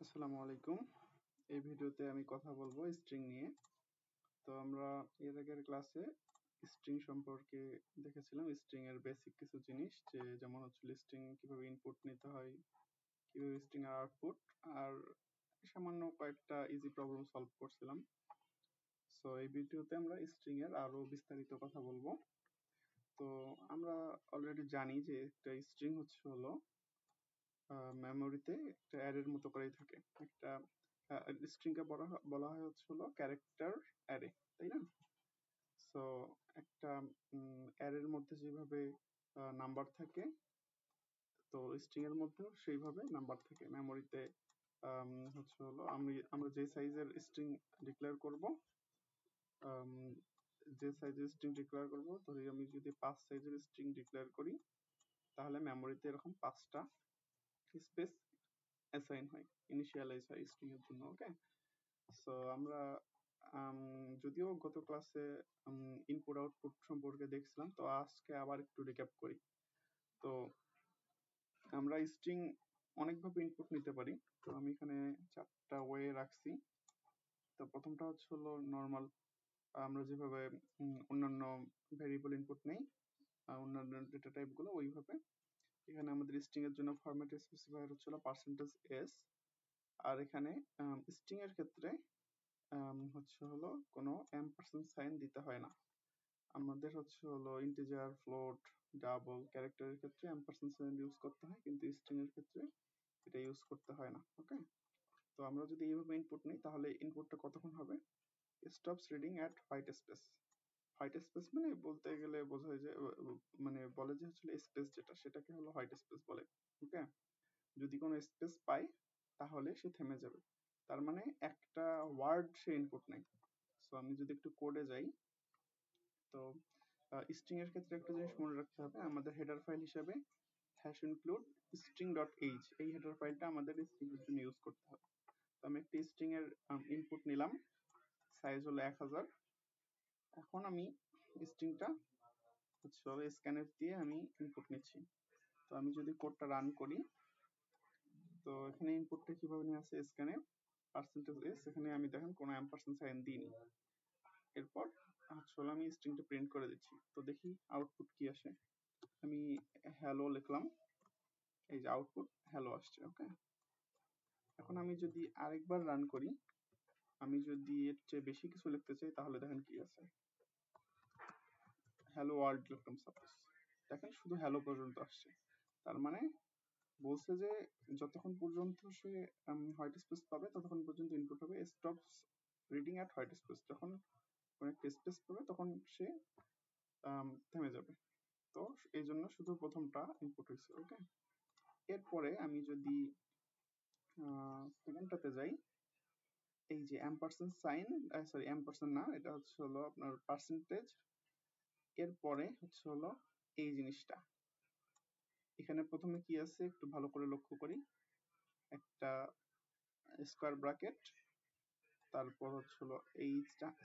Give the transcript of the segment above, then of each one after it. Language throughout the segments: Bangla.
আসসালামু আলাইকুম। এই ভিডিওতে আমি কথা বলবো স্ট্রিং নিয়ে। তো আমরা এর আগের ক্লাসে স্ট্রিং সম্পর্কে দেখেছিলাম, স্ট্রিং এর বেসিক কিছু জিনিস, যেমন হচ্ছে স্ট্রিং কিভাবে ইনপুট নিতে হয়, কিভাবে স্ট্রিং এর আউটপুট, আর সামান্য কয়েকটা ইজি প্রবলেম সলভ করছিলাম। সো এই ভিডিওতে আমরা স্ট্রিং এর আরো বিস্তারিত কথা বলবো। তো আমরা অলরেডি জানি যে একটা স্ট্রিং হলো মেমোরিতে একটা অ্যারের মতো করেই থাকে। একটা স্ট্রিংকে বলা হয় হলো ক্যারেক্টার অ্যারে, তাই না? সো একটা অ্যারের মধ্যে যেভাবে নাম্বার থাকে, তো স্ট্রিং এর মধ্যেও সেইভাবে নাম্বার থাকে মেমোরিতে। আমরা যে সাইজের স্ট্রিং ডিক্লেয়ার করব, ধরি আমি যদি 5 সাইজের স্ট্রিং ডিক্লেয়ার করি, তাহলে মেমোরিতে এরকম 5টা স্পেস অ্যাসাইন হয়, ইনিশিয়ালাইজ হয় স্ট্রিং এর জন্য। ওকে, সো আমরা যদিও গত ক্লাসে ইনপুট আউটপুট সম্পর্কে দেখছিলাম, তো আজকে আবার একটু রিক্যাপ করি। তো আমরা স্ট্রিং অনেকভাবে ইনপুট নিতে পারি। তো আমি এখানে 4টা ওয়ে রাখছি। তো প্রথমটা হলো নর্মাল, আমরা যেভাবে অন্যান্য ভেরিয়েবল ইনপুট নেই, অন্যান্য ডেটা টাইপ গুলো, ওইভাবে এখানে আমাদের স্ট্রিং এর জন্য ফরম্যাট স্পেসিফায়ার হচ্ছিল %s। আর এখানে স্ট্রিং এর ক্ষেত্রে হলো কোনো এম্পারসেন্ট সাইন দিতে হয় না। আমাদের হলো ইন্টিজার, ফ্লোট, ডাবল, ক্যারেক্টারের ক্ষেত্রে এম্পারসেন্ট সাইন ইউজ করতে হয়, কিন্তু স্ট্রিং এর ক্ষেত্রে এটা ইউজ করতে হয় না। ওকে, তো আমরা যদি এইভাবে ইনপুট নিই, তাহলে ইনপুটটা কতক্ষণ হবে? Stops reading at white space. White space মানে বলতে গেলে বোঝায় যে, মানে বলে যে হচ্ছে স্পেস যেটা, সেটাকে হলো হোয়াইট স্পেস বলে। ওকে, যদি কোনো স্পেস পায় তাহলে সে থেমে যাবে। তার মানে একটা ওয়ার্ড সে ইনপুট নেয়। সো আমি যদি একটু কোডে যাই, তো স্ট্রিং এর ক্ষেত্রে একটা জিনিস মনে রাখতে হবে, আমাদের হেডার ফাইল হিসেবে #include string.h এই হেডার ফাইলটা আমাদের স্ট্রিং এর জন্য ইউজ করতে হবে। তো আমি একটা স্ট্রিং এর ইনপুট নিলাম, সাইজ হলো 1000। এখন আমি স্ট্রিংটা স্ক্যানএফ দিয়ে আমি ইনপুট নিচ্ছি। তো আমি যদি কোডটা রান করি, তো এখানে ইনপুটটা কিভাবে নিয়ে আসে, স্ক্যানএফ %s, এখানে আমি দেখেন কোনো এম্পারসেন্ট সাইন দিইনি। এরপর আমি স্ট্রিংটা প্রিন্ট করে দিচ্ছি। তো দেখি আউটপুট কি আসে। আমি হ্যালো লিখলাম, এই যে আউটপুট হ্যালো আসছে। ওকে, এখন আমি যদি আরেকবার রান করি, আমি যদি এর চেয়ে বেশি কিছু লিখতে চাই, তাহলে দেখেন কি আছে, হ্যালো ওয়ার্ল্ড লিখলাম সাপোজ, দেখেন শুধু হ্যালো পর্যন্ত আসছে। তার মানে বলছে যে যতক্ষণ পর্যন্ত সে হোয়াইট স্পেস পাবে ততক্ষণ পর্যন্ত ইনপুট হবে। Stops reading at white space, যখন কোনো একটা স্পেস পাবে তখন সে থেমে যাবে। তো এই জন্য শুধু প্রথমটা ইনপুট হয়েছে। ওকে, এরপরে আমি যদি সেকেন্ডটাতে যাই, এই যে এম্পারসেন্ট সাইন, সরি এম্পারসেন্ট না, এটা হলো আপনার পার্সেন্টেজ। এরপরে হলো এই জিনিসটা, এখানে প্রথমে কি আছে একটু ভালো করে লক্ষ্য করি, একটা স্কোয়ার ব্র্যাকেট, তারপর হলো এই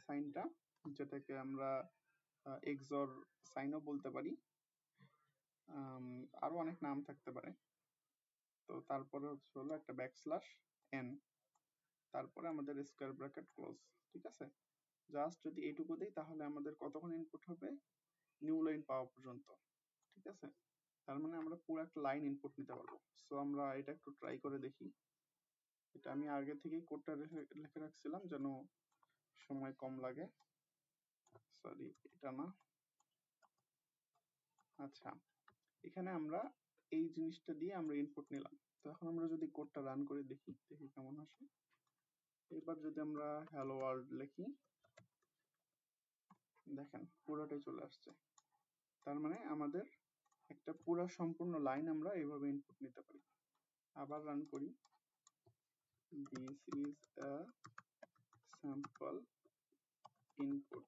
সাইনটা, যেটাকে আমরা এক্সর সাইনও বলতে পারি, আরো অনেক নাম থাকতে পারে। তো তারপরে হলো একটা ব্যাকস্ল্যাশ n, তারপরে আমাদের স্কোয়ার ব্র্যাকেট ক্লোজ। ঠিক আছে, জাস্ট যদি এইটুকু দেই তাহলে আমাদের কতক্ষণ ইনপুট হবে? নিউ লাইন পাওয়া পর্যন্ত। ঠিক আছে, তার মানে আমরা পুরো একটা লাইন ইনপুট নিতে পারবো। সো আমরা এটা একটু ট্রাই করে দেখি। এটা আমি আগে থেকেই কোডটা লিখে রাখছিলাম যেন সময় কম লাগে। সরি, এটা না। আচ্ছা, এখানে আমরা এই জিনিসটা দিয়ে আমরা ইনপুট নিলাম। তো এখন আমরা যদি কোডটা রান করে দেখি কেমন আসে। এবার যদি আমরা হ্যালো ওয়ার্ল্ড লিখি, দেখেন পুরোটাই চলে আসছে। তার মানে আমাদের একটা পুরো সম্পূর্ণ লাইন আমরা এইভাবে ইনপুট নিতে পারি। আবার রান করি, this is a sample input.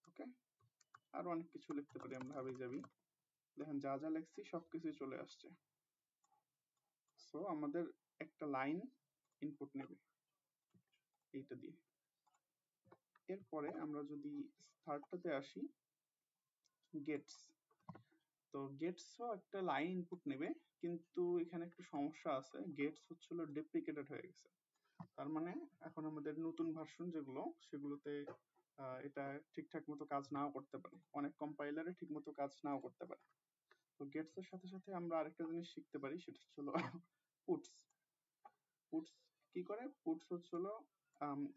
Okay, আরো অনেক কিছু লিখতে পারি আমরা হাবি যাবি, দেখেন যা যা লিখছি সবকিছু চলে আসছে। সো আমাদের একটা লাইন ইনপুট নেবে এইটা দিয়ে। এরপরে আমরা যদি থার্ডটাতে আসি, গেটস। তো গেটসও একটা লাইন ইনপুট নেবে, কিন্তু এখানে একটা সমস্যা আছে, গেটস হচ্ছিল ডেপ্রিকেটেড হয়ে গেছে। তার মানে এখন আমাদের নতুন ভার্সন যেগুলো সেগুলোতে এটা ঠিকঠাক মতো কাজ নাও করতে পারে, অনেক কম্পাইলারে ঠিক মতো কাজ নাও করতে পারে। তো গেটস এর সাথে সাথে আমরা আরেকটা জিনিস শিখতে পারি, সেটা হচ্ছিল পুটস। পুটস কি করে? পুটস হচ্ছিল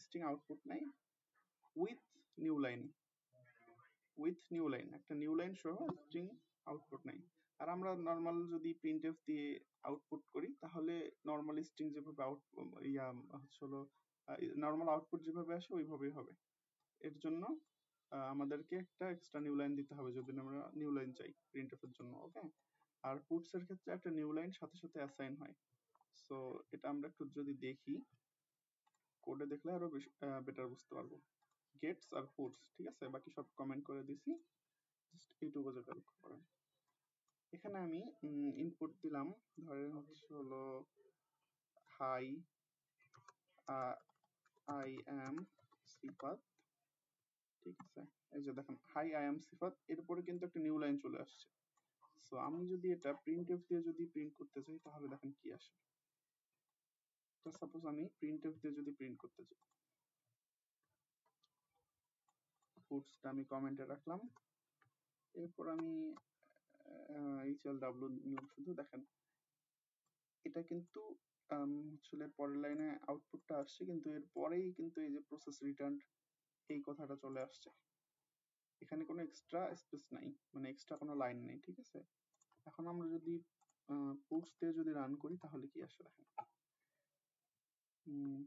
স্ট্রিং আউটপুট নেয় উইথ নিউ লাইন, একটা নিউ লাইন সহ স্ট্রিং আউটপুট নেই। আর আমরা নর্মাল যদি প্রিন্টএফ দিয়ে আউটপুট করি তাহলে নর্মাল স্ট্রিং যেভাবে হচ্ছিল নর্মাল আউটপুট যেভাবে আসে ওইভাবেই হবে। এর জন্য আমাদেরকে একটা এক্সট্রা নিউ লাইন দিতে হবে যদি আমরা নিউ লাইন চাই প্রিন্টএফ এর জন্য, ওকে। আর পুটস এর ক্ষেত্রে একটা নিউ লাইন সাথে সাথে অ্যাসাইন হয়। সো এটা আমরা একটু যদি দেখি, কোডে দেখলে আরো বেশি বেটার বুঝতে পারবো। গেটস আর পুটস, ঠিক আছে, বাকি সব কমেন্ট করে দিছি, জাস্ট এইটুকু যেটা লক্ষ্য করেন। এখানে আমি ইনপুট দিলাম, ধরেন হচ্ছে হলো হাই আই অ্যাম সিফাত, ঠিক আছে। এই যে দেখেন হাই আই অ্যাম সিফাত, এরপরে কিন্তু একটা নিউ লাইন চলে আসছে। সো আমি যদি এটা প্রিন্টএফ দিয়ে যদি প্রিন্ট করতে চাই তাহলে দেখেন কি আসে। তো সাপোজ আমি প্রিন্টএফ দিয়ে যদি প্রিন্ট করতে চাই, পুটসটা আমি কমেন্টে রাখলাম, এরপর আমি HLW নিউ, শুধু দেখেন এটা কিন্তু আসলে পরের লাইনে আউটপুটটা আসছে, কিন্তু এর পরেই কিন্তু এই যে প্রসেস রিটার্ন এই কথাটা চলে আসছে। এখানে কোনো এক্সট্রা স্পেস নাই, মানে এক্সট্রা কোনো লাইন নেই, ঠিক আছে। এখন আমরা যদি পুটস দিয়ে যদি রান করি তাহলে কি আসে দেখেন,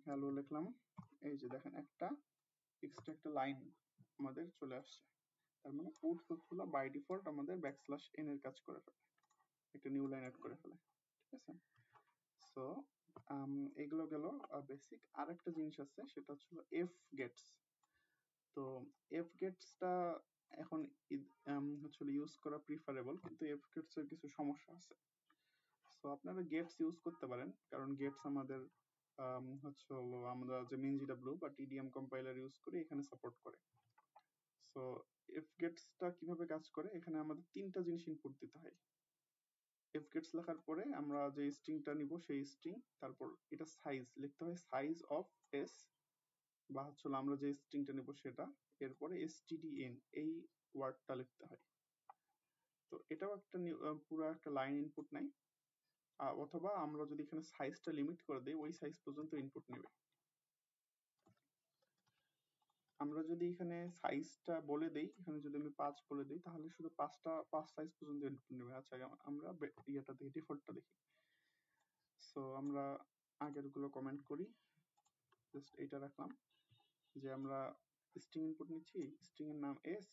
হ্যালো লিখলাম, এই যে দেখেন একটা এক্সট্রা একটা লাইন আমাদের চলে আসছে। তার মানে পুটস হচ্ছিল বাই ডিফল্ট আমাদের ব্যাকস্ল্যাশ এন এর কাজ করে ফেলে, একটা নিউ লাইন অ্যাড করে ফেলে, ঠিক আছে। সো এগুলো গেল বেসিক। আর একটা জিনিস আছে সেটা হচ্ছিল এফ গেটস। তো এফ গেটসটা এখন হচ্ছিল ইউজ করা প্রিফারেবল, কিন্তু এফ গেটস এর কিছু সমস্যা আছে। সো আপনারা গেটস ইউজ করতে পারেন, কারণ গেটস আমাদের হচ্ছে হলো আমরা যে MinGW বা TDM কম্পাইলার ইউজ করি এখানে সাপোর্ট করে। সো এফ গেটসটা কিভাবে কাজ করে, এখানে আমাদের তিনটা জিনিস ইনপুট দিতে হয়। এফ গেটস লেখার পরে আমরা যে স্ট্রিংটা নিব সেই স্ট্রিং, তারপর এটা সাইজ লিখতে হয়, সাইজ অফ এস, বা হচ্ছে আমরা যে স্ট্রিংটা নিব সেটা, এরপরে stdin এই ওয়ার্ডটা লিখতে হয়। তো এটাও একটা পুরো একটা লাইন ইনপুট নেয়, অথবা আমরা যদি এখানে সাইজটা লিমিট করে দিই ওই সাইজ পর্যন্ত ইনপুট নেবে। আমরা যদি এখানে সাইজটা বলে দেই, এখানে যদি আমি 5 বলে দিই তাহলে শুধু 5 সাইজ পর্যন্ত ইনপুট নেবে। আচ্ছা আমরা ইয়েটা দেখি, ডিফল্টটা দেখি। সো আমরা আগের গুলো কমেন্ট করি, জাস্ট এইটা রাখলাম যে আমরা স্ট্রিং ইনপুট নিচ্ছি, স্ট্রিং এর নাম এস,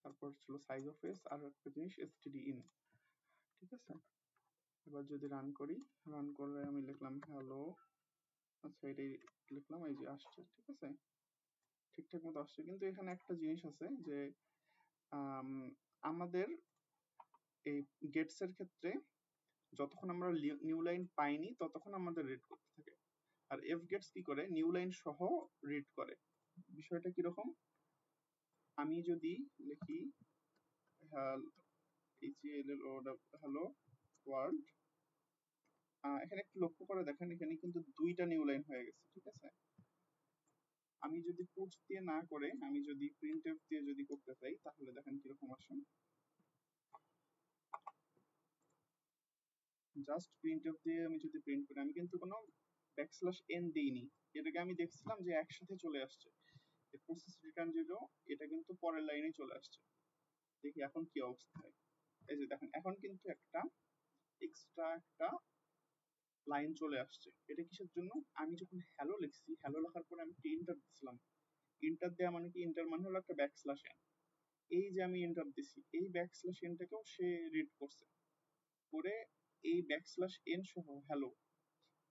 তারপর ছিল সাইজ অফ এস, আর একটা জিনিস stdin, ঠিক আছে। এবার যদি রান করি, রান করলে আমি লিখলাম হ্যালো, আচ্ছা এটাই লিখলাম, এই যে আসছে, ঠিক আছে, ঠিকঠাক মতো আসছে। কিন্তু এখানে একটা জিনিস আছে যে আমাদের এই গেটস এর ক্ষেত্রে যতক্ষণ আমরা নিউ লাইন পাইনি ততক্ষণ আমাদের রিড করতে থাকে, আর এফ গেটস কি করে নিউ লাইন সহ রিড করে। বিষয়টা কিরকম, আমি যদি লিখি হ্যালো ওয়ার্ল্ড, এখানে একটু লক্ষ্য করে দেখেন এখানে কিন্তু দুইটা নিউ লাইন হয়ে গেছে, ঠিক আছে। আমি যদি পুটস দিয়ে না করে আমি যদি প্রিন্টএফ দিয়ে যদি করতে চাই তাহলে দেখেন কিরকম আসে। জাস্ট প্রিন্টএফ দিয়ে আমি যদি প্রিন্ট করি, আমি কিন্তু কোনো ব্যাকস্ল্যাশ এন দিইনি, এটাকে আমি দেখছিলাম যে একসাথে চলে আসছে, প্রসেস রিটার্ন জিরো এটা কিন্তু পরের লাইনে চলে আসছে। দেখি এখন কি অবস্থা হয়। এই যে দেখেন এখন কিন্তু একটা এক্সট্রা একটা লাইন চলে আসছে। এটা কিসের জন্য, আমি যখন হ্যালো লিখছি, হ্যালো লেখার পরে আমি ইন্টার দিছিলাম, ইন্টার দেওয়া মানে কি, ইন্টার মানে হলো একটা ব্যাকস্ল্যাশ এন, এই যে আমি এন্টার দিছি এই ব্যাকস্ল্যাশ এনটাকেও সে রিড করছে, করে এই ব্যাকস্ল্যাশ এন সহ হ্যালো,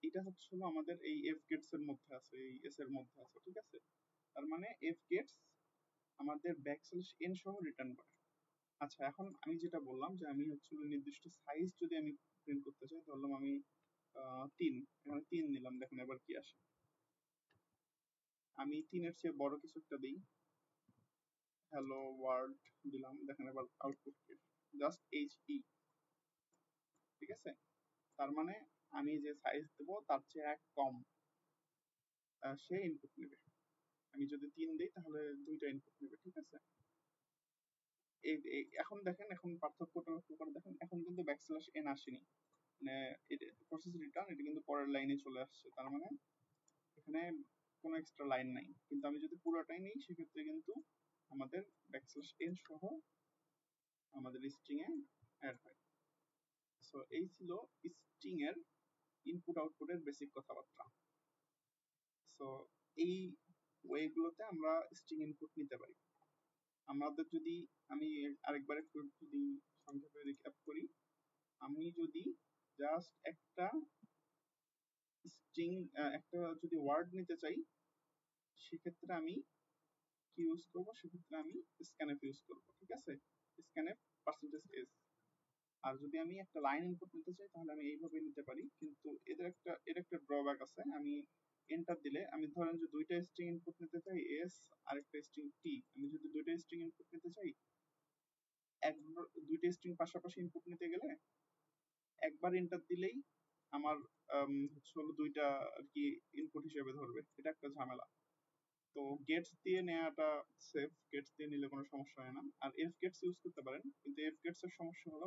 এটা হচ্ছে হলো আমাদের এই এফ গেটস এর মধ্যে আছে, এই এস এর মধ্যে আছে, ঠিক আছে। তার মানে এফ গেটস আমাদের ব্যাকস্ল্যাশ এন সহ রিটার্ন করে। আচ্ছা এখন আমি যেটা বললাম যে আমি হচ্ছে নির্দিষ্ট সাইজ যদি আমি প্রিন্ট করতে চাই, ধরলাম আমি 3, এখানে 3 নিলাম, দেখুন এবার কি আসে। আমি 3-এর চেয়ে বড় কিছু একটা দিই, হ্যালো ওয়ার্ল্ড দিলাম, দেখেন এবার আউটপুট কি। জাস্ট HE, ঠিক আছে? তার মানে আমি যে সাইজ দেবো তার চেয়ে এক কম সে ইনপুট নেবে। আমি যদি 3 দিই তাহলে 2টা ইনপুট নেবে, ঠিক আছে? এখন দেখেন, এখন পার্থক্যটা লক্ষ্য করে দেখেন, এখন কিন্তু n আসেনি, মানে প্রসেস রিটার্ন এটা কিন্তু পরের লাইনে চলে আসছে, তার মানে এখানে কোনো এক্সট্রা লাইন নাই। কিন্তু আমি যদি পুরোটাই নিই সেক্ষেত্রে কিন্তু আমাদের n সহ আমাদের স্ট্রিং এ অ্যাড হয়। সো এই ছিল স্ট্রিং এর ইনপুট আউটপুটের বেসিক কথাবার্তা। সো এই ওয়েগুলোতে আমরা স্ট্রিং ইনপুট নিতে পারি। আমাদের যদি আমি আরেকবার একটু যদি সংক্ষেপে রিক্যাপ করি, আমি যদি জাস্ট একটা স্ট্রিং একটা যদি ওয়ার্ড নিতে চাই সেক্ষেত্রে আমি কি ইউজ করব, সেক্ষেত্রে আমি স্ক্যানএফ ইউজ করব, ঠিক আছে? Scanf %s। আর যদি আমি একটা লাইন ইনপুট নিতে চাই তাহলে আমি এইভাবে নিতে পারি, কিন্তু এর একটা ড্রব্যাক আছে। আমি এন্টার দিলে, আমি ধরেন যে দুইটা স্ট্রিং ইনপুট নিতে চাই s আর একটা স্ট্রিং t, আমি যদি দুইটা স্ট্রিং ইনপুট নিতে চাই, দুইটা স্ট্রিং পাশাপাশি ইনপুট নিতে গেলে একবার এন্টার দিলেই আমার হচ্ছে হলো দুইটা আর কি ইনপুট হিসেবে ধরবে, এটা একটা ঝামেলা। তো গেটস দিয়ে নেওয়াটা সেফ, গেটস দিয়ে নিলে কোনো সমস্যা হয় না। আর এফ গেটস ইউজ করতে পারেন, কিন্তু এফ গেটস এর সমস্যা হলো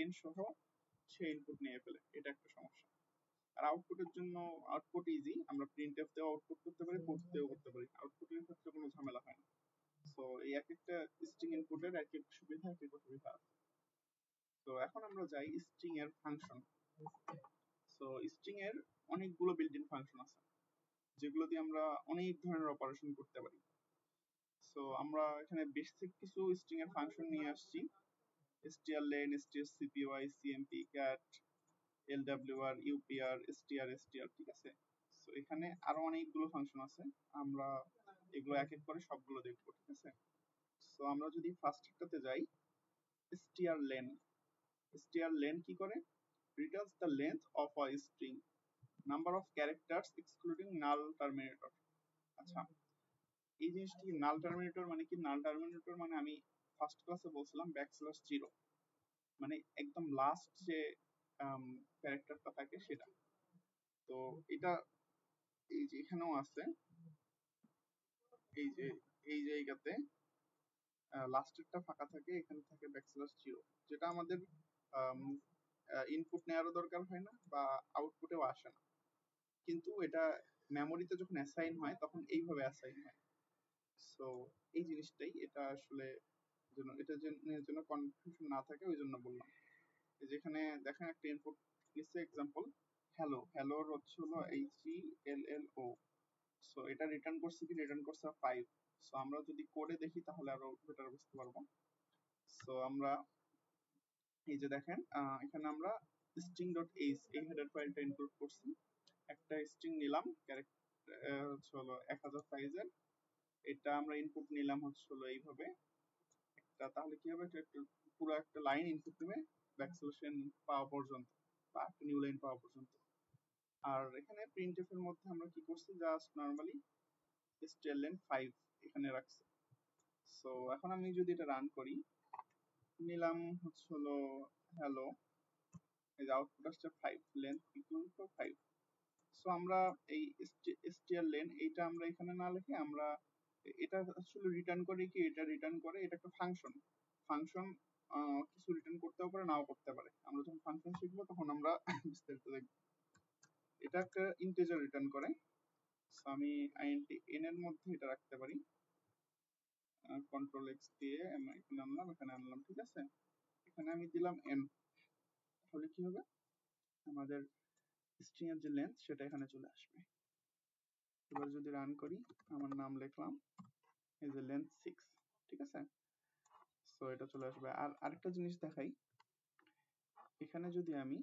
n সহ সে ইনপুট নিয়ে ফেলে, এটা একটা সমস্যা। আর আউটপুটের জন্য আউটপুট ইজি, আমরা প্রিন্টএফ দিয়েও আউটপুট করতে পারি, কোড দিয়েও করতে পারি, আউটপুটের ক্ষেত্রে কোনো ঝামেলা হয় না। সো এই এক একটা স্ট্রিং ইনপুটের এক এক সুবিধা, এক এক অসুবিধা আছে। তো এখন আমরা যাই স্ট্রিং এর ফাংশন। সো স্ট্রিং এর অনেকগুলো বিল্ট ইন ফাংশন আছে যেগুলো দিয়ে আমরা অনেক ধরনের অপারেশন করতে পারি। সো আমরা এখানে বেসিক কিছু স্ট্রিং এর ফাংশন নিয়ে আসছি, strlen, strcpy, cmp, cat, lwr, upr, str, ঠিক আছে? সো এখানে আরো অনেকগুলো ফাংশন আছে, আমরা এগুলো এক এক করে সবগুলো দেখবো, ঠিক আছে? সো আমরা যদি ফার্স্টটাতে যাই, strlen, strlen কি করে? returns the length of a string, number of characters excluding null terminator। আচ্ছা, এই জিনিসটি নাল টার্মিনেটর মানে কি? নাল টার্মিনেটর মানে আমি ফার্স্ট ক্লাসে বলছিলাম \0, মানে একদম লাস্ট যে ক্যারেক্টারটা থাকে সেটা। তো এটা এই যে এখানেও আছে, এই যে এই জায়গাতে লাস্টেরটা ফাঁকা থাকে, এখানে থাকে \0, যেটা আমাদের ইনপুট নেওয়ারও দরকার হয় না বা আউটপুটেও আসে না, কিন্তু এটা মেমোরিতে যখন অ্যাসাইন হয় তখন এইভাবে অ্যাসাইন হয়। সো এই জিনিসটাই, এটা আসলে জন্য কনফিউশন না থাকে ওই জন্য বললাম। যেখানে দেখেন একটা ইনপুট নিচ্ছে, এক্সাম্পল হ্যালো, হ্যালোর হচ্ছে হলো HELLO। সো এটা রিটার্ন করছে কি? রিটার্ন করছে 5। সো আমরা যদি কোডে দেখি তাহলে আরো বেটার বুঝতে পারবো। সো আমরা এই যে দেখেন এখানে আমরা string.h এই হেডার ফাইলটা ইনক্লুড করছি। একটা স্ট্রিং নিলাম, ক্যারেক্টার হচ্ছে হলো 1000 সাইজের, এটা আমরা ইনপুট নিলাম হচ্ছে হলো এইভাবে একটা, তাহলে কি হবে? এটা একটা পুরো একটা লাইন ইনপুট নেবে ব্যাকস্ল্যাশ পাওয়া পর্যন্ত বা একটা নিউ লাইন পাওয়া পর্যন্ত। আর এখানে প্রিন্টএফ এর মধ্যে আমরা কি করছি? জাস্ট নরমালি strlen 5 এখানে রাখছি। সো এখন আমি যদি এটা রান করি, নিলাম হচ্ছে হলো হ্যালো, এই যে আউটপুট আসছে 5, লেন্থ ইকুয়াল টু 5। সো আমরা এই strlen এইটা আমরা এখানে না লিখে আমরা এটা আসলে রিটার্ন করে কি? এটা রিটার্ন করে, এটা একটা ফাংশন। ফাংশন কিছু রিটার্ন করতেও পারে, নাও করতে পারে। আমরা যখন ফাংশন শিখবো তখন আমরা বিস্তারিত দেখব। এটা একটা ইন্টিজার রিটার্ন করে। সো আমি int n এর মধ্যে এটা রাখতে পারি, কন্ট্রোল এক্স দিয়ে এখানে আনলাম, এখানে আনলাম, ঠিক আছে? এখানে আমি দিলাম n, তাহলে কি হবে? আমাদের স্ট্রিং এর যে লেন্থ সেটা এখানে চলে আসবে। এবার যদি রান করি, আমার নাম লিখলাম, এই যে লেন্থ 6, ঠিক আছে? সো এটা চলে আসবে। আর আরেকটা জিনিস দেখাই, এখানে যদি আমি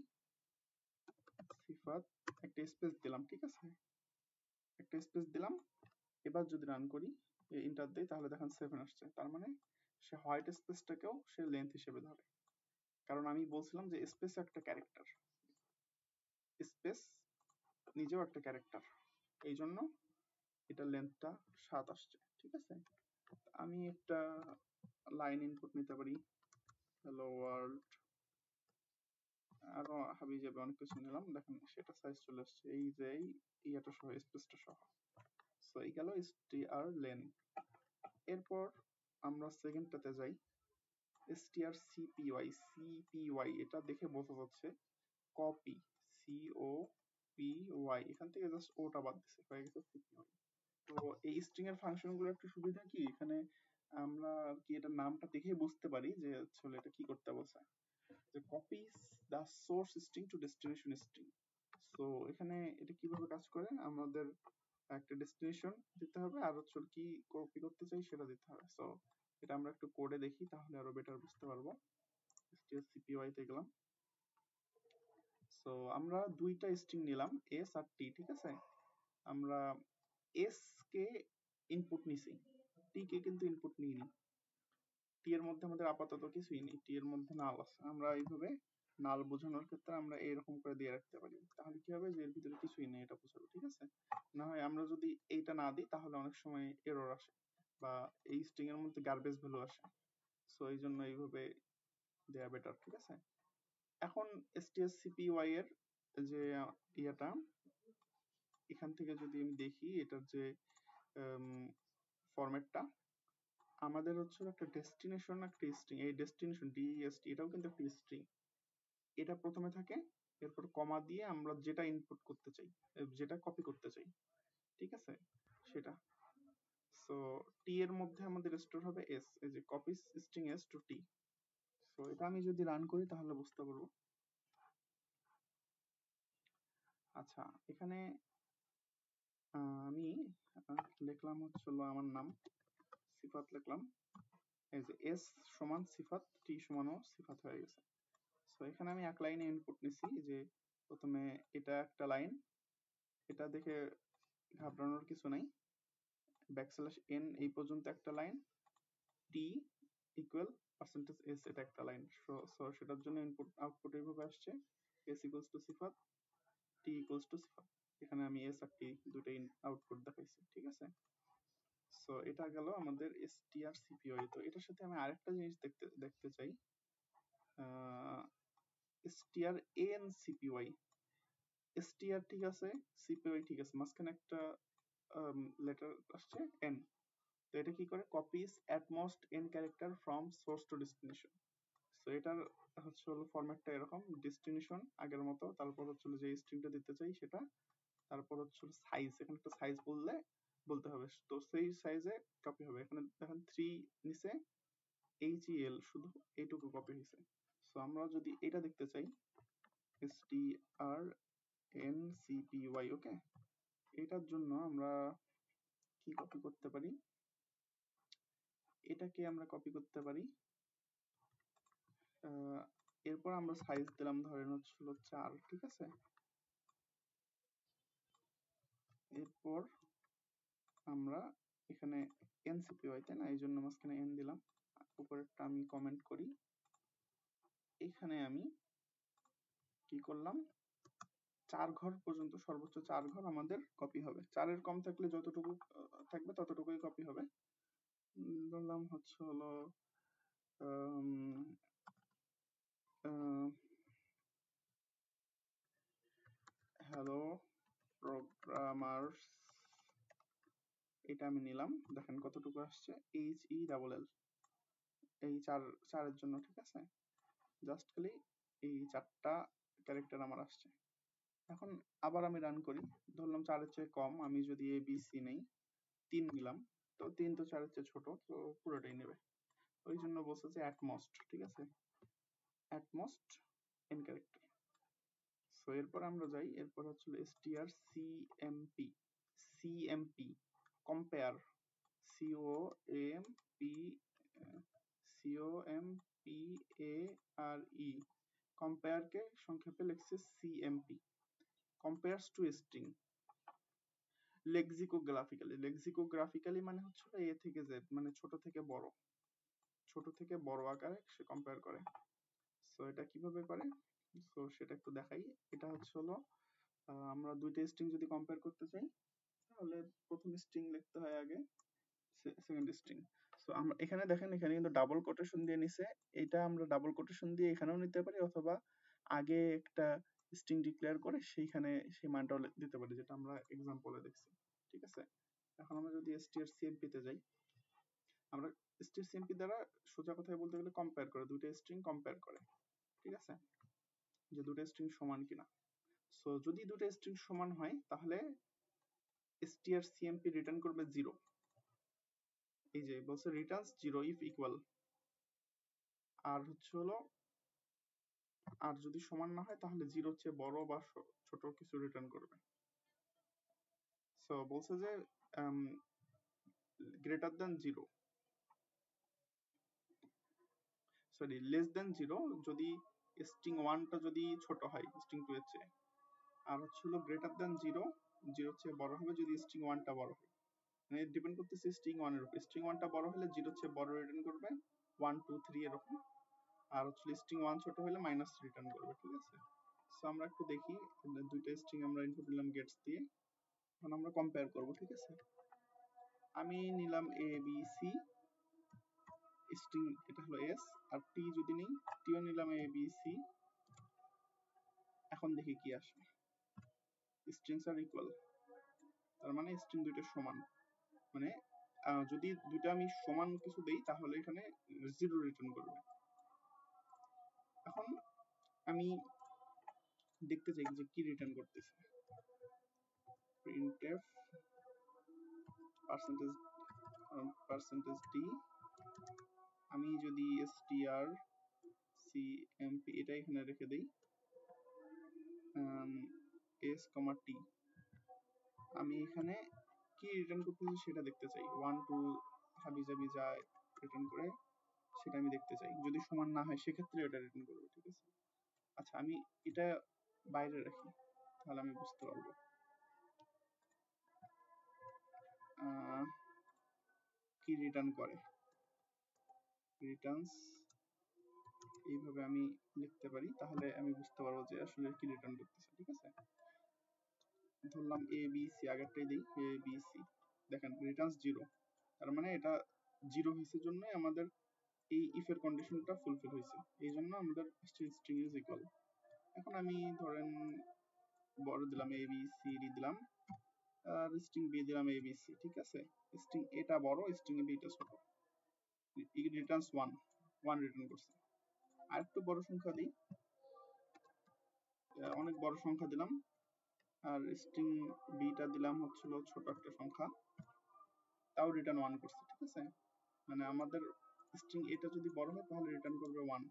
সিফাত একটা স্পেস দিলাম, ঠিক আছে? একটা স্পেস দিলাম, এবার যদি রান করি, ইন্টার দেই, তাহলে দেখেন 7 আসছে। তার মানে সে হোয়াইট স্পেসটাকেও সে লেন্থ হিসেবে ধরে, কারণ আমি বলছিলাম যে স্পেস একটা ক্যারেক্টার, স্পেস নিজেও একটা ক্যারেক্টার, এই জন্য এটার লেন্থটা 7 আসছে, ঠিক আছে? আমি একটা লাইন ইনপুট নিতে পারি, হ্যালো ওয়ার্ল্ড, আরো হাবি যাবে অনেক কিছু নিলাম, দেখেন সেটা সাইজ চলে আসছে এই যে এই ইয়াটা সহ স্পেসটা সহ। সো এই গেল str লেন। এরপর আমরা সেকেন্ডটাতে যাই, str cpy এটা দেখে বোঝা যাচ্ছে কপি, COPY, এখান থেকে জাস্ট ওটা বাদ দিছে, হয়ে গেছে cpy। তো এই স্ট্রিং এর ফাংশন গুলো একটু সুবিধা কি, এখানে আমরা কি এটা নামটা দেখে বুঝতে পারি যে আসলে এটা কি করতে বলছে, যে copies the source string to destination string। So এখানে এটা কিভাবে কাজ করে, আমাদের একটা ডেস্টিনেশন দিতে হবে আর হচ্ছে কি কপি করতে চাই সেটা দিতে হবে। সো এটা আমরা একটু কোডে দেখি তাহলে আরো বেটার বুঝতে পারবো। strcpy তে গেলাম। সো আমরা দুইটা স্ট্রিং নিলাম s আর t, ঠিক আছে। আমরা s কে ইনপুট নিছি, t কে কিন্তু ইনপুট নিইনি। t এর মধ্যে আমাদের আপাতত কিছুই নেই, t এর মধ্যে নাল আছে। আমরা এইভাবে নাল বোঝানোর ক্ষেত্রে আমরা এরকম করে দিয়ে রাখতে পারি, তাহলে কি হবে যে এর ভিতরে কিছুই নেই এটা বোঝাবে, ঠিক আছে। না হয় আমরা যদি এইটা না দিই তাহলে অনেক সময় এরর আসে বা এই স্ট্রিং এর মধ্যে গার্বেজ ভ্যালু আসে। সো এই জন্য এইভাবে দেয়া বেটার, ঠিক আছে। এখন strcpy এর যে ইয়াটা, এখান থেকে যদি আমি দেখি এটার যে ফরম্যাটটা, আমাদের হচ্ছে একটা ডেস্টিনেশন একটা স্ট্রিং, এই ডেস্টিনেশন dest এটাও কিন্তু একটা স্ট্রিং। এটা প্রথমে থাকে, এরপর কমা দিয়ে আমরা যেটা ইনপুট করতে চাই, যেটা কপি করতে চাই, ঠিক আছে, সেটা। সো টি এর মধ্যে আমাদের স্টোর হবে s, এই যে কপি স্ট্রিং s টু টি। সো এটা আমি যদি রান করি তাহলে বুঝতে পারবো। আচ্ছা, এখানে আমি লিখলাম হচ্ছে আমার নাম সিফাত লিখলাম, এই যে s সমান সিফাত, টি সমানও সিফাত হয়ে গেছে। সো এখানে আমি এক লাইনে ইনপুট নিছি, যে প্রথমে এটা একটা লাইন, এটা দেখে ঘাবড়ানোর কিছু নাই, ব্যাকস্ল্যাশ n এই পর্যন্ত একটা line, t equal percentage s এটা একটা লাইন। সো সেটার জন্য ইনপুট আউটপুট এইভাবে আসছে, s equals to Sifat, t equals to Sifat. এখানে আমি s আর t দুটোই আউটপুট দেখাইছি, ঠিক আছে। সো এটা গেল আমাদের strcpy। তো এটার সাথে আমি আরেকটা জিনিস দেখতে চাই, strancpy। str ঠিক আছে, cpy ঠিক আছে, মাঝখানে একটা লেটার আসছে n। তো এটা কি করে, copies at most n character from source to destination. So এটার হচ্ছে হলো ফরম্যাটটা এরকম, ডেস্টিনেশন আগের মতো, তারপর হচ্ছে যে স্ট্রিংটা দিতে চাই সেটা, তারপর হচ্ছে সাইজ, এখানে একটা সাইজ বলতে হবে, তো সেই সাইজে কপি হবে। এখানে দেখেন 3 নিচে HEL শুধু এইটুকু কপি হয়েছে। সো আমরা যদি এটা দেখতে চাই strncpy, ওকে, এটার জন্য আমরা কি কপি করতে পারি, এটাকে আমরা কপি করতে পারি, এরপর আমরা সাইজ দিলাম ধরেন হচ্ছিল 4, ঠিক আছে। এরপর আমরা এখানে ncpy তাই না, এই জন্য মাঝখানে n দিলাম, উপরেরটা আমি কমেন্ট করি। এখানে আমি কি করলাম, 4 ঘর পর্যন্ত, সর্বোচ্চ 4 ঘর আমাদের কপি হবে, 4 এর কম থাকলে যতটুকু থাকবে ততটুকুই কপি হবে। বললাম হচ্ছে হলো হ্যালো প্রোগ্রামার্স, এটা আমি নিলাম, দেখেন কতটুকু আসছে, HELL, এই 4 এর জন্য, ঠিক আছে। জাস্ট খালি এই 4টা ক্যারেক্টার আমার আসছে। এখন আবার আমি রান করি, ধরলাম 4 এর চেয়ে কম, আমি যদি ABC নেই, 3 নিলাম, তো 3 তো 4 এর চেয়ে ছোট, তো পুরোটাই নেবে, ওই জন্য বলছে যে at most, ঠিক আছে, at most n character. So এরপর আমরা যাই, এরপর হচ্ছে strcmp compare, compare compare কে সংক্ষেপে লিখছে cmp, compares to string lexicographicaly মানে হচ্ছে a থেকে z, মানে ছোট থেকে বড় আকারে সে কম্পেয়ার করে। সো এটা কিভাবে করে, সো সেটা একটু দেখাই। এটা হচ্ছে হলো আমরা দুইটা স্ট্রিং যদি কম্পেয়ার করতে চাই তাহলে প্রথম স্ট্রিং লিখতে হয় আগে সেকেন্ড স্ট্রিং। সো আমরা এখানে দেখেন, এখানে কিন্তু ডাবল কোটেশন দিয়ে নিছে। এটা আমরা ডাবল কোটেশন দিয়ে এখানেও নিতে পারি, অথবা আগে একটা স্ট্রিং ডিক্লেয়ার করে সেইখানে সেই মানটা দিতে পারি, যেটা আমরা এক্সাম্পলে দেখছি। ঠিক আছে, এখন আমরা যদি strcmp তে যাই, আমরা strcmp দ্বারা সোজা কথায় বলতে গেলে কম্পেয়ার করে, দুইটা স্ট্রিং কম্পেয়ার করে। ঠিক আছে, যে দুটো স্ট্রিং সমান কিনা। সো যদি দুটো স্ট্রিং সমান হয় তাহলে strcmp রিটার্ন করবে 0। এই যে বলছে রিটার্নস 0 ইফ ইকুয়াল, আর হচ্ছে হলো, আর যদি সমান না হয় তাহলে 0 চেয়ে বড় বা ছোট কিছু রিটার্ন করবে। সো বলছে যে greater than 0, sorry less than 0 যদি স্ট্রিং 1 টা যদি ছোট হয় স্ট্রিং 2 এর চেয়ে, আর হচ্ছে হলো গ্রেটার দেন 0, 0 চেয়ে বড় হবে যদি স্ট্রিং 1 টা বড় হয়। মানে ডিপেন্ড করতেছে স্ট্রিং 1 এর উপর। স্ট্রিং 1 টা বড় হলে 0 চেয়ে বড় রিটার্ন করবে, 1 2 3 এরকম। আর হচ্ছে স্ট্রিং 1 ছোট হলে মাইনাস রিটার্ন করবে। ঠিক আছে, সো আমরা একটু দেখি, দুইটা স্ট্রিং আমরা ইনপুট দিলাম গেটস দিয়ে, এখন আমরা কম্পেয়ার করব। ঠিক আছে, আমি নিলাম a b c স্ট্রিং, এটা হলো s, আর t যদি নেই, টিও নিলাম a b c। এখন দেখি কি আসে, স্ট্রিংস আর ইকুয়াল, তার মানে স্ট্রিং দুইটা সমান। মানে যদি দুইটা আমি সমান কিছু দেই তাহলে এখানে 0 রিটার্ন করবে। এখন আমি দেখতে চাই যে কি রিটার্ন করতেছে। printf %d, আমি যদি strcmp এটা এখানে রেখে দেই, s, t, আমি এখানে কি রিটার্ন করতেছি সেটা দেখতে চাই। 1 2 হাবি জাবি যা রিটার্ন করে সেটা আমি দেখতে চাই। যদি সমান না হয় সেক্ষেত্রে এটা রিটার্ন করবে। ঠিক আছে, আচ্ছা আমি এটা বাইরে রাখি, তাহলে আমি বুঝতে পারবো। কি রিটার্ন করে, রিটার্নস এইভাবে আমি লিখতে পারি, তাহলে আমি বুঝতে পারবো যে আসলে কি রিটার্ন করতেছে। ঠিক আছে, ধরলাম a b c, আগেরটাই দিই a b c, দেখেন রিটার্নস 0, তার মানে এটা 0 হয়েছে জন্য আমাদের এই ইফ এর কন্ডিশনটা ফুলফিল হয়েছে, এই জন্য আমাদের স্ট্রিং ইজ ইকুয়াল। এখন আমি ধরেন বড় দিলাম a b c d দিলাম, আর স্ট্রিং b দিলাম a b c। ঠিক আছে, স্ট্রিং এটা বড়, স্ট্রিং b টা ছোট, রিটার্নস 1 রিটার্ন করছে। আর একটু বড় সংখ্যা দিই, অনেক বড় সংখ্যা দিলাম, আর স্ট্রিং b টা দিলাম হচ্ছিল ছোট একটা সংখ্যা, তাও রিটার্ন 1 করছে। ঠিক আছে, মানে আমাদের স্ট্রিং এটা যদি বড় হয় তাহলে রিটার্ন করবে 1।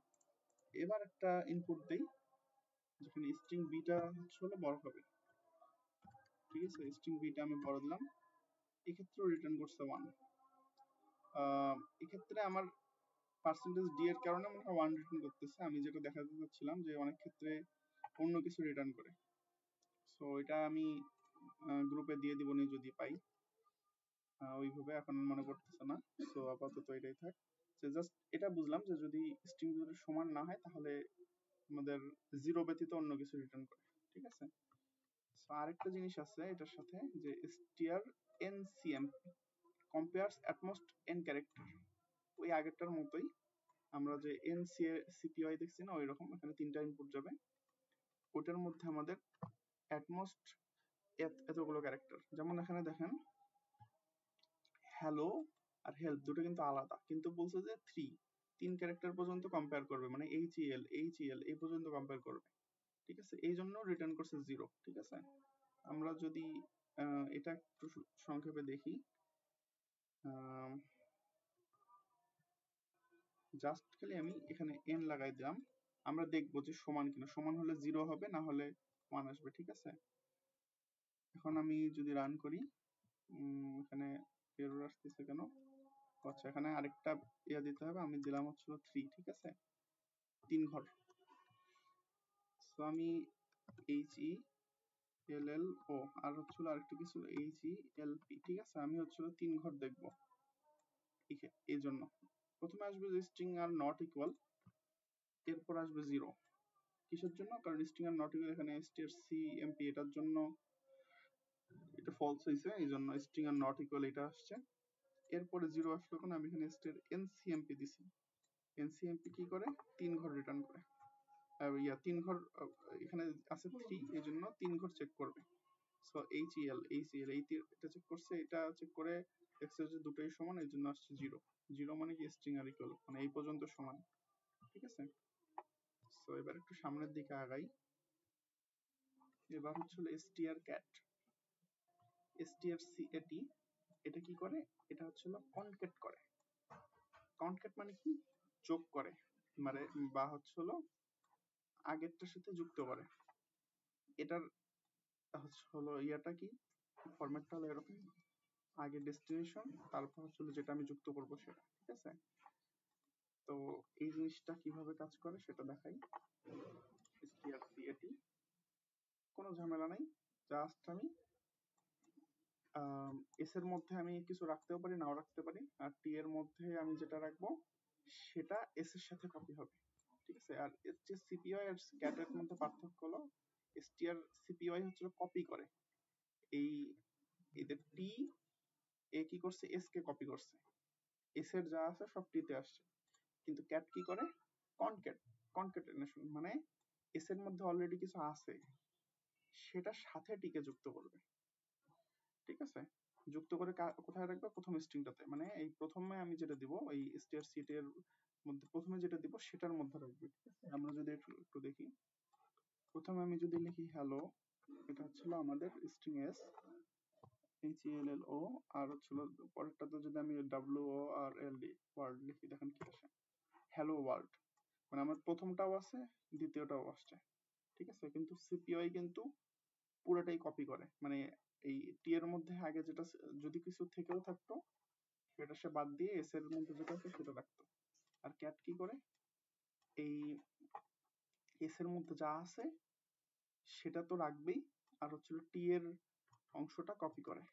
এবার একটা ইনপুট দেই যেখানে স্ট্রিং b টা হচ্ছে বড় হবে। ঠিক আছে, স্ট্রিং b টা আমি বড় দিলাম, এক্ষেত্রেও রিটার্ন করছে 1। এক্ষেত্রে আমার %d এর কারণে মনে হয় 1 রিটার্ন করতেছে। আমি যেটা দেখাতে চাচ্ছিলাম যে অনেক ক্ষেত্রে অন্য কিছু রিটার্ন করে। সো এটা আমি গ্রুপে দিয়ে দিব নি যদি পাই, ওইভাবে এখন মনে পড়তেছে না। সো আপাতত এটাই থাক, যে জাস্ট এটা বুঝলাম যে যদি স্ট্রিং দুটো সমান না হয় তাহলে আমাদের 0 ব্যতীত অন্য কিছু রিটার্ন করে। ঠিক আছে, সো আরেকটা জিনিস আছে এটার সাথে, যে strncmp compares at most n character, ওই আগেরটার মতোই আমরা যে ncpy দেখছি না, ওইরকম এখানে 3টা ইনপুট যাবে, ওটার মধ্যে আমাদের at most এতগুলো ক্যারেক্টার। যেমন এখানে দেখেন হ্যালো আর হেল্প দুটো কিন্তু আলাদা, কিন্তু বলছে যে 3 ক্যারেক্টার পর্যন্ত কম্পেয়ার করবে, মানে HEL এই পর্যন্ত কম্পেয়ার করবে। ঠিক আছে, এই জন্য রিটার্ন করছে 0। ঠিক আছে, আমরা যদি এটা একটু সংক্ষেপে দেখি, জাস্ট খালি আমি এখানে n লাগাই দিলাম, আমরা দেখবো যে সমান কিনা, সমান হলে 0 হবে, না হলে 1 আসবে। ঠিক আছে, এখন আমি যদি রান করি, এখানে এরর আসতেছে কেন, আচ্ছা এখানে আরেকটা ইয়া দিতে হবে, আমি দিলাম হচ্ছিল 3। ঠিক আছে, 3 ঘর। সো আমি HELLO আর হচ্ছিল আরেকটা কিছু HELP। ঠিক আছে, আমি হচ্ছিল 3 ঘর দেখবো। এই জন্য প্রথমে আসবে যে স্ট্রিং আর নট ইকুয়াল, এরপর আসবে 0। কিসের জন্য, কারণ স্ট্রিং আর নট ইকুয়াল এখানে strcmp এটার জন্য এটা ফলস হয়েছে, এই জন্য স্ট্রিং আর নট ইকুয়াল এটা আসছে। এরপরে 0 আসলো কেন, আমি এখানে str ncmp দিছি। ncmp কি করে, 3 ঘর রিটার্ন করে। 3 ঘর এখানে আছে 3, এই জন্য 3 ঘর চেক করবে। সো HEL এটা চেক করছে, এটা চেক করে দেখছে যে দুটোই সমান, এই জন্য আসছে 0। 0 মানে কি স্ট্রিং আর ইকুয়াল, মানে এই পর্যন্ত সমান। ঠিক আছে, সো এবার একটু সামনের দিকে আগাই। এবার হচ্ছে strcat strcat এটা কি করে, এটা হচ্ছে কনক্যাট করে। কনক্যাট মানে কি, যোগ করে, মানে বা হচ্ছে আগেরটার সাথে যুক্ত করে। এটার হচ্ছে ইয়াটা কি, ফরম্যাটটা হলো এরকম, আগে ডেস্টিনেশন, তারপর হচ্ছে যেটা আমি যুক্ত করব সেটা। ঠিক আছে, তো এই জিনিসটা কিভাবে কাজ করে সেটা দেখাই। strcat কোনো ঝামেলা নাই, জাস্ট আমি এস এর মধ্যে আমি কিছু রাখতেও পারি, নাও রাখতে পারি, আর টি এর মধ্যে আমি যেটা রাখবো সেটা এস এর সাথে কপি হবে। ঠিক আছে, আর এর যে সিপিওয়াই আর স্ক্যাটের মধ্যে পার্থক্য হলো, str সিপিওয়াই হচ্ছে কপি করে, এই এদের টি এ কি করছে, এস কে কপি করছে, এস এর যা আছে সব টি তে আসছে। কিন্তু ক্যাট কি করে, কনক্যাটেনেশন, মানে এস এর মধ্যে অলরেডি কিছু আছে সেটার সাথে টিকে যুক্ত করবে। ঠিক আছে, যুক্ত করে কোথায় রাখবে, প্রথম স্ট্রিংটাতে, মানে এই প্রথমে আমি যেটা দিব, এই strcat এর মধ্যে প্রথমে যেটা দিব সেটার মধ্যে রাখবে। ঠিক আছে, আমরা যদি একটু দেখি, প্রথমে আমি যদি লিখি হ্যালো, এটা হচ্ছিল আমাদের স্ট্রিং এস HELLO, আর হচ্ছিল পরেরটাতে যদি আমি WORLD ওয়ার্ল্ড লিখি, দেখেন কি আসে, হ্যালো ওয়ার্ল্ড, মানে আমার প্রথমটাও আছে দ্বিতীয়টাও আসছে। ঠিক আছে, কিন্তু সিপিওয়াই কিন্তু পুরোটাই কপি করে, মানে এই টি এর মধ্যে আগে যেটা যদি কিছু থেকেও থাকতো সেটা সে বাদ দিয়ে এস এর মধ্যে যেটা আছে সেটা রাখতো। আর ক্যাট কি করে, এই এস এর মধ্যে যা আছে সেটা তো রাখবেই, আর হচ্ছে টি এর অংশটা কপি করে।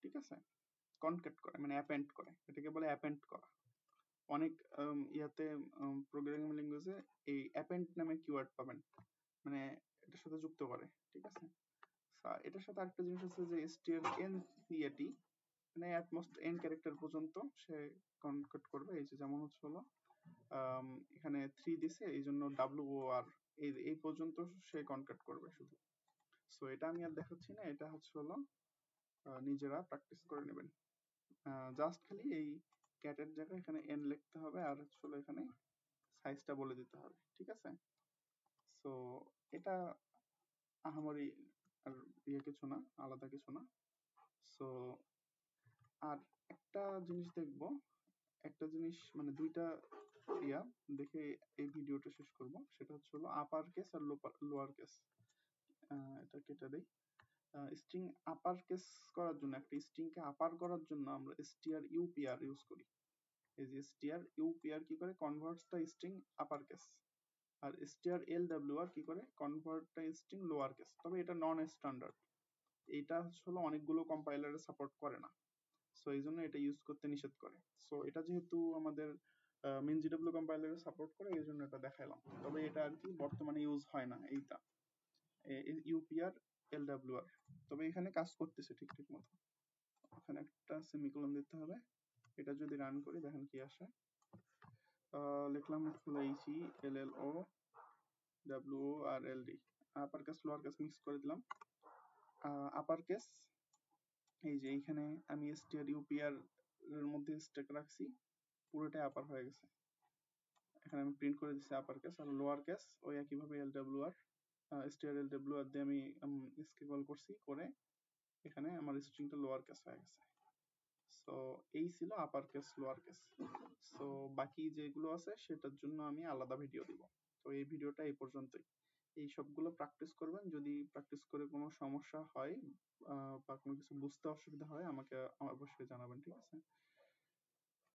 ঠিক আছে, কনক্যাট করে, মানে অ্যাপেন্ড করে, এটাকে বলে অ্যাপেন্ড করা। অনেক ইয়াতে প্রোগ্রামিং ল্যাঙ্গুয়েজে এই অ্যাপেন্ড নামে কিওয়ার্ড পাবেন, মানে এটার সাথে যুক্ত করে। ঠিক আছে, এটার সাথে আরেকটা জিনিস আছে যে strncat, মানে অ্যাটমোস্ট এন্ড ক্যারেক্টার পর্যন্ত সে কনক্যাট করবে। এই যে যেমন হচ্ছে এখানে 3 দিছে, এই জন্য WOR এই পর্যন্ত সে কনক্যাট করবে শুধু। সো এটা আমি আর দেখাচ্ছি না, এটা হচ্ছে নিজেরা প্র্যাকটিস করে নেবেন। জাস্ট খালি এই ক্যাটের জায়গায় এখানে n লিখতে হবে, আর হচ্ছে এখানে সাইজটা বলে দিতে হবে। ঠিক আছে, সো এটা আহামরি আর কিছু না, আলাদা কিছু না। সো আর একটা জিনিস দেখবো, একটা জিনিস মানে দুইটা ইয়া দেখে এই ভিডিওটা শেষ করব, সেটা হচ্ছে আপার কেস আর লোয়ার কেস। এটা কেটে দেই। স্ট্রিং আপার কেস করার জন্য, একটা স্ট্রিং কে আপার করার জন্য আমরা str upr ইউজ করি। এই যে str upr কি করে, converts the string upper case, আর str lwr কি করে, convert the string lower case. তবে এটা নন স্ট্যান্ডার্ড, এটা হচ্ছে অনেকগুলো কম্পাইলারে সাপোর্ট করে না, সো এই জন্য এটা ইউজ করতে নিষেধ করে। সো এটা যেহেতু আমাদের MinGW কম্পাইলারে সাপোর্ট করে, এই জন্য এটা দেখাইলাম। তবে এটা আর কি বর্তমানে ইউজ হয় না, এইটা UPR LWR, তবে এখানে কাজ করতেছে ঠিক মতো। এখানে একটা সেমিকোলন দিতে হবে। এটা যদি রান করি দেখেন কি আসে, লিখলাম HELLO WORLD, upper case lower case mix করে দিলাম। আপার কেস, এই যে এইখানে আমি str upr এর মধ্যে স্ট্যাক রাখছি, পুরোটাই আপার হয়ে গেছে। এখানে আমি প্রিন্ট করে দিচ্ছি আপার কেস, আর লোয়ার কেস ওই একইভাবে LWR str LWR দিয়ে আমি স্কে কল করছি, করে এখানে আমার স্ট্রিংটা লোয়ার কেস হয়ে গেছে। সো এই ছিল upper case lower case. So বাকি যেগুলো আছে সেটার জন্য আমি আলাদা ভিডিও দিব। তো এই ভিডিওটা এই পর্যন্তই। এই সবগুলো প্র্যাকটিস করবেন, যদি প্র্যাকটিস করে কোনো সমস্যা হয় বা কোনো কিছু বুঝতে অসুবিধা হয় আমাকে অবশ্যই জানাবেন। ঠিক আছে।